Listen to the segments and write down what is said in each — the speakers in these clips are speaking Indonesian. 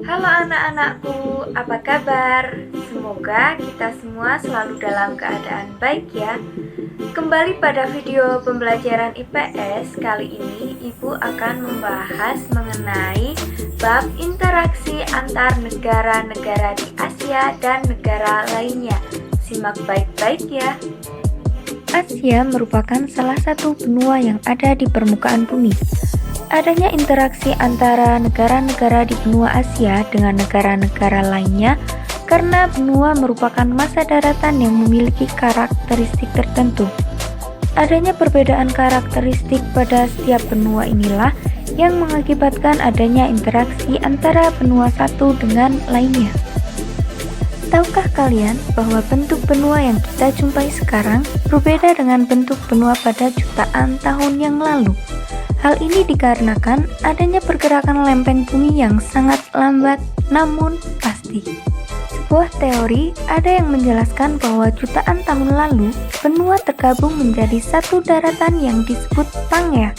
Halo anak-anakku, apa kabar? Semoga kita semua selalu dalam keadaan baik ya. Kembali pada video pembelajaran IPS, kali ini Ibu akan membahas mengenai bab interaksi antar negara-negara di Asia dan negara lainnya. Simak baik-baik ya. Asia merupakan salah satu benua yang ada di permukaan bumi. Adanya interaksi antara negara-negara di benua Asia dengan negara-negara lainnya karena benua merupakan massa daratan yang memiliki karakteristik tertentu. Adanya perbedaan karakteristik pada setiap benua inilah yang mengakibatkan adanya interaksi antara benua satu dengan lainnya. Tahukah kalian bahwa bentuk benua yang kita jumpai sekarang berbeda dengan bentuk benua pada jutaan tahun yang lalu? Hal ini dikarenakan adanya pergerakan lempeng bumi yang sangat lambat namun pasti. Sebuah teori ada yang menjelaskan bahwa jutaan tahun lalu benua tergabung menjadi satu daratan yang disebut Pangea.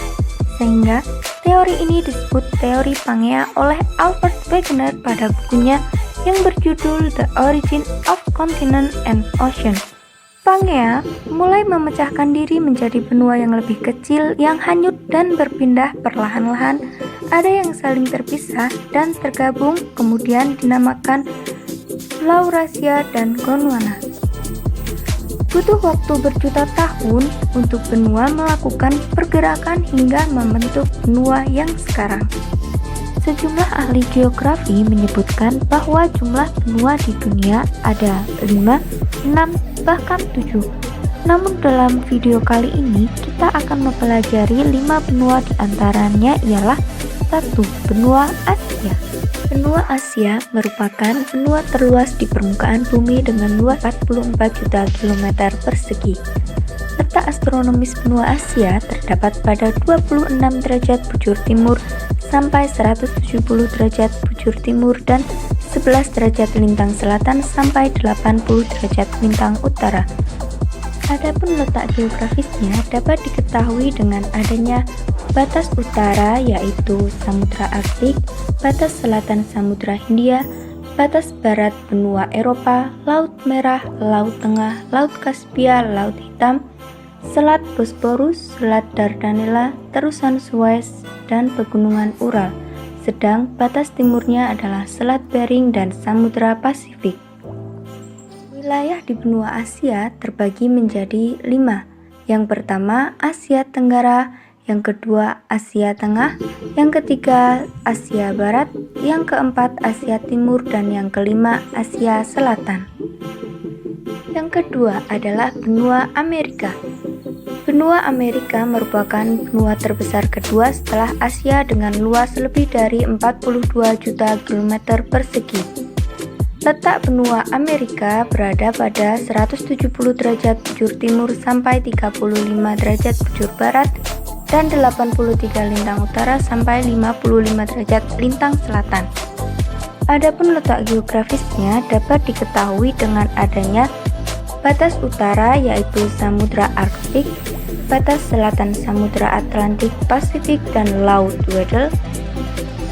Sehingga teori ini disebut teori Pangea oleh Albert Wegener pada bukunya yang berjudul The Origin of Continent and Ocean. Pangea mulai memecahkan diri menjadi benua yang lebih kecil yang hanyut dan berpindah perlahan-lahan. Ada yang saling terpisah dan tergabung kemudian dinamakan Laurasia dan Gondwana. Butuh waktu berjuta tahun untuk benua melakukan pergerakan hingga membentuk benua yang sekarang. Sejumlah ahli geografi menyebutkan bahwa jumlah benua di dunia ada 5, 6, bahkan 7. Namun dalam video kali ini kita akan mempelajari 5 benua diantaranya ialah 1. Benua Asia. Benua Asia merupakan benua terluas di permukaan bumi dengan luas 44 juta kilometer persegi. Letak astronomis benua Asia terdapat pada 26 derajat bujur timur sampai 170 derajat bujur timur dan 11 derajat lintang selatan sampai 80 derajat lintang utara. Adapun letak geografisnya dapat diketahui dengan adanya batas utara yaitu Samudra Arktik, batas selatan Samudra Hindia, batas barat benua Eropa, Laut Merah, Laut Tengah, Laut Kaspia, Laut Hitam, Selat Bosporus, Selat Dardanella, terusan Suez, dan Pegunungan Ural. Sedang batas timurnya adalah Selat Bering dan Samudra Pasifik. Wilayah di benua Asia terbagi menjadi 5. Yang pertama Asia Tenggara, yang kedua Asia Tengah, yang ketiga Asia Barat, yang keempat Asia Timur, dan yang kelima Asia Selatan. Yang kedua adalah benua Amerika. Benua Amerika merupakan benua terbesar kedua setelah Asia dengan luas lebih dari 42 juta kilometer persegi. Letak benua Amerika berada pada 170 derajat bujur timur sampai 35 derajat bujur barat dan 83 lintang utara sampai 55 derajat lintang selatan. Adapun letak geografisnya dapat diketahui dengan adanya batas utara yaitu Samudra Arktik, batas selatan Samudra Atlantik, Pasifik, dan Laut Weddell,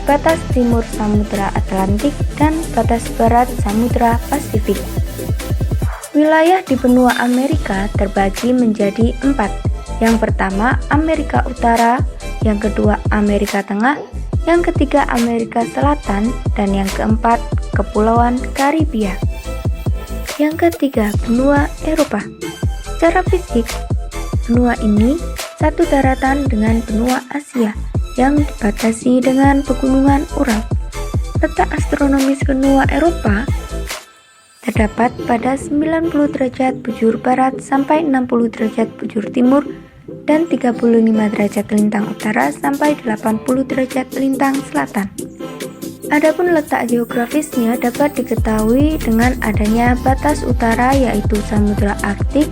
batas timur Samudra Atlantik, dan batas barat Samudra Pasifik. Wilayah di benua Amerika terbagi menjadi 4. Yang pertama Amerika Utara, yang kedua Amerika Tengah, yang ketiga Amerika Selatan, dan yang keempat Kepulauan Karibia. Yang ketiga, benua Eropa. Secara fisik, benua ini satu daratan dengan benua Asia yang dibatasi dengan pegunungan Ural. Letak astronomis benua Eropa terdapat pada 90 derajat bujur barat sampai 60 derajat bujur timur dan 35 derajat lintang utara sampai 80 derajat lintang selatan. Adapun letak geografisnya dapat diketahui dengan adanya batas utara yaitu Samudra Arktik,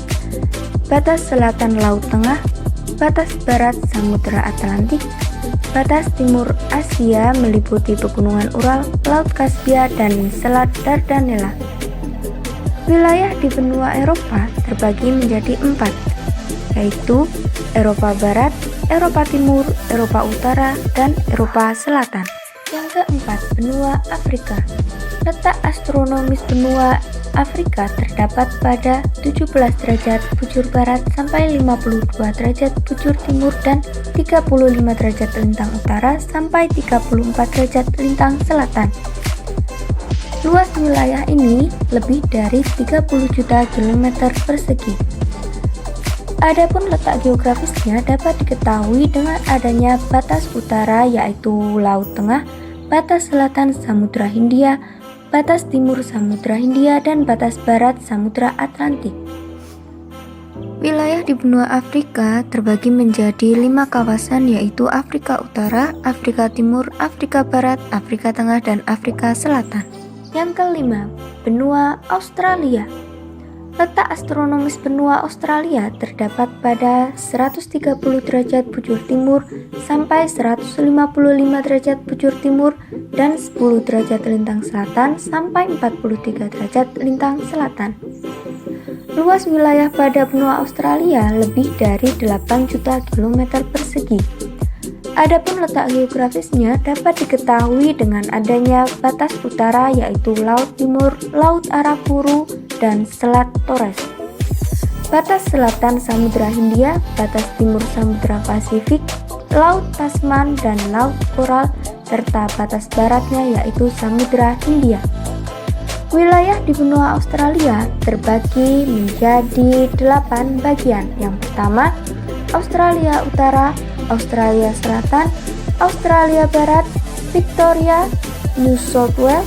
batas selatan Laut Tengah, batas barat Samudra Atlantik, batas timur Asia meliputi Pegunungan Ural, Laut Kaspia, dan Selat Dardanella. Wilayah di benua Eropa terbagi menjadi 4, yaitu Eropa Barat, Eropa Timur, Eropa Utara, dan Eropa Selatan. Yang Keempat, benua Afrika. Letak astronomis benua Afrika terdapat pada 17 derajat bujur barat sampai 52 derajat bujur timur dan 35 derajat lintang utara sampai 34 derajat lintang selatan. Luas wilayah ini lebih dari 30 juta kilometer persegi. Adapun letak geografisnya dapat diketahui dengan adanya batas utara yaitu Laut Tengah, batas selatan Samudra Hindia, batas timur Samudra Hindia, dan batas barat Samudra Atlantik. Wilayah di benua Afrika terbagi menjadi 5 kawasan yaitu Afrika Utara, Afrika Timur, Afrika Barat, Afrika Tengah, dan Afrika Selatan. Yang kelima, benua Australia. Letak astronomis benua Australia terdapat pada 130 derajat bujur timur sampai 155 derajat bujur timur dan 10 derajat lintang selatan sampai 43 derajat lintang selatan. Luas wilayah pada benua Australia lebih dari 8 juta kilometer persegi. Adapun letak geografisnya dapat diketahui dengan adanya batas utara yaitu Laut Timur, Laut Arafuru, dan Selat Torres. Batas selatan Samudra Hindia, batas timur Samudra Pasifik, Laut Tasman, dan Laut Koral, serta batas baratnya yaitu Samudra Hindia. Wilayah di benua Australia terbagi menjadi 8 bagian. Yang pertama, Australia Utara, Australia Selatan, Australia Barat, Victoria, New South Wales,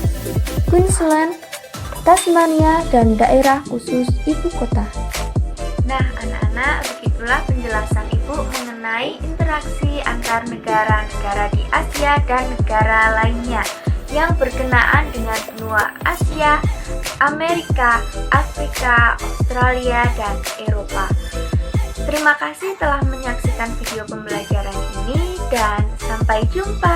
Queensland, Tasmania, dan daerah khusus ibu kota. Nah, anak-anak, begitulah penjelasan Ibu mengenai interaksi antar negara-negara di Asia dan negara lainnya yang berkenaan dengan benua Asia, Amerika, Afrika, Australia, dan Eropa. Terima kasih telah menyaksikan video pembelajaran ini dan sampai jumpa.